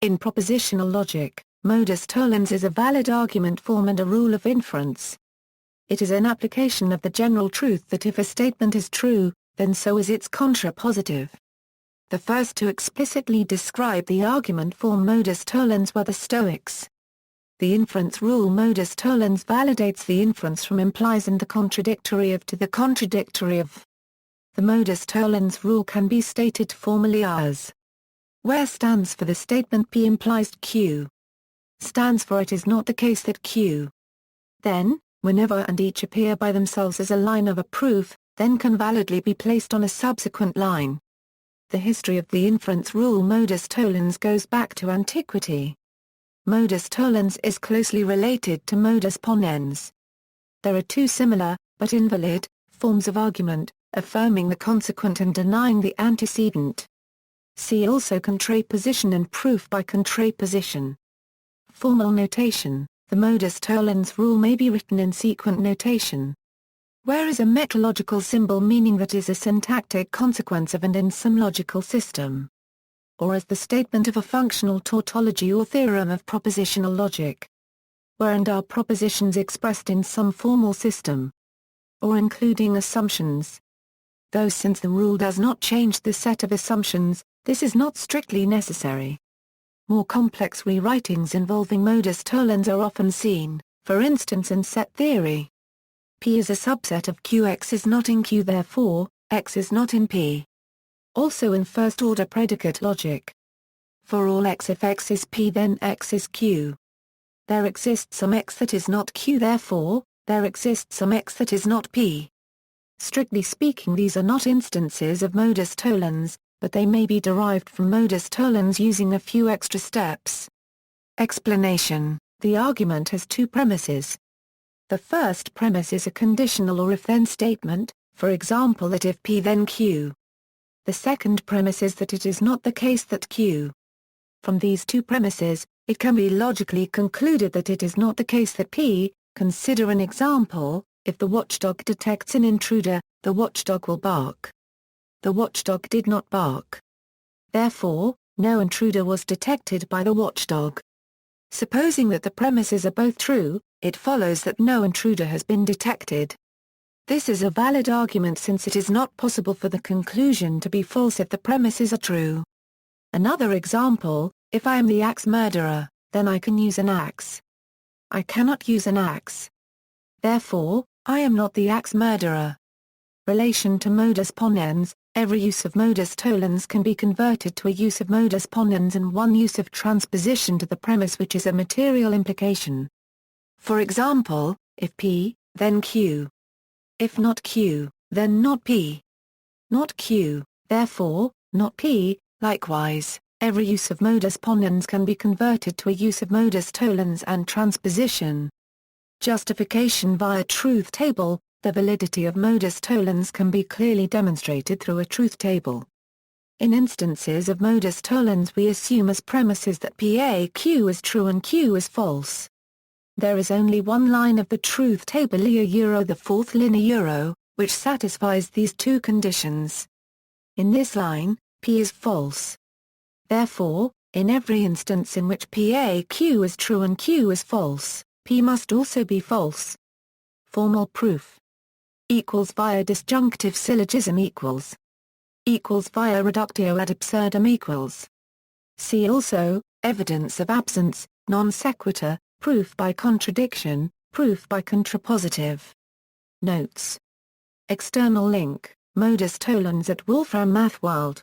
In propositional logic, modus tollens is a valid argument form and a rule of inference. It is an application of the general truth that if a statement is true, then so is its contra-positive. The first to explicitly describe the argument form modus tollens were the Stoics. The inference rule modus tollens validates the inference from implies and the contradictory of to the contradictory of. The modus tollens rule can be stated formally as where stands for the statement P implies Q. Stands for it is not the case that Q. Then, whenever and each appear by themselves as a line of a proof, then can validly be placed on a subsequent line. The history of the inference rule modus tollens goes back to antiquity. Modus tollens is closely related to modus ponens. There are two similar, but invalid, forms of argument, affirming the consequent and denying the antecedent. See also contra-position and proof by contra-position. Formal notation: the modus tollens rule may be written in sequent notation. Where is a metrological symbol meaning that is a syntactic consequence of and in some logical system. Or as the statement of a functional tautology or theorem of propositional logic. Where and are propositions expressed in some formal system. Or including assumptions. Though since the rule does not change the set of assumptions, this is not strictly necessary. More complex rewritings involving modus tollens are often seen, for instance in set theory. P is a subset of Q. X is not in Q, therefore, X is not in P. Also in first-order predicate logic. For all X, if X is P then X is Q. There exists some X that is not Q, therefore, there exists some X that is not P. Strictly speaking, these are not instances of modus tollens, but they may be derived from modus tollens using a few extra steps. Explanation: the argument has two premises. The first premise is a conditional or if-then statement, for example that if P then Q. The second premise is that it is not the case that Q. From these two premises, it can be logically concluded that it is not the case that P. Consider an example: if the watchdog detects an intruder, the watchdog will bark. The watchdog did not bark. Therefore, no intruder was detected by the watchdog. Supposing that the premises are both true, it follows that no intruder has been detected. This is a valid argument since it is not possible for the conclusion to be false if the premises are true. Another example: if I am the axe murderer, then I can use an axe. I cannot use an axe. Therefore, I am not the axe murderer. Relation to modus ponens: every use of modus tollens can be converted to a use of modus ponens and one use of transposition to the premise which is a material implication. For example, if P, then Q. If not Q, then not P. Not Q, therefore, not P. Likewise, every use of modus ponens can be converted to a use of modus tollens and transposition. Justification via truth table: the validity of modus tollens can be clearly demonstrated through a truth table. In instances of modus tollens we assume as premises that PA-Q is true and Q is false. There is only one line of the truth table the fourth line which satisfies these two conditions. In this line, P is false. Therefore, in every instance in which PA-Q is true and Q is false, P must also be false. Formal proof: equals via disjunctive syllogism equals via reductio ad absurdum equals. See also, evidence of absence, non sequitur, proof by contradiction, proof by contra-positive. Notes. External link: Modus tollens at Wolfram Math World.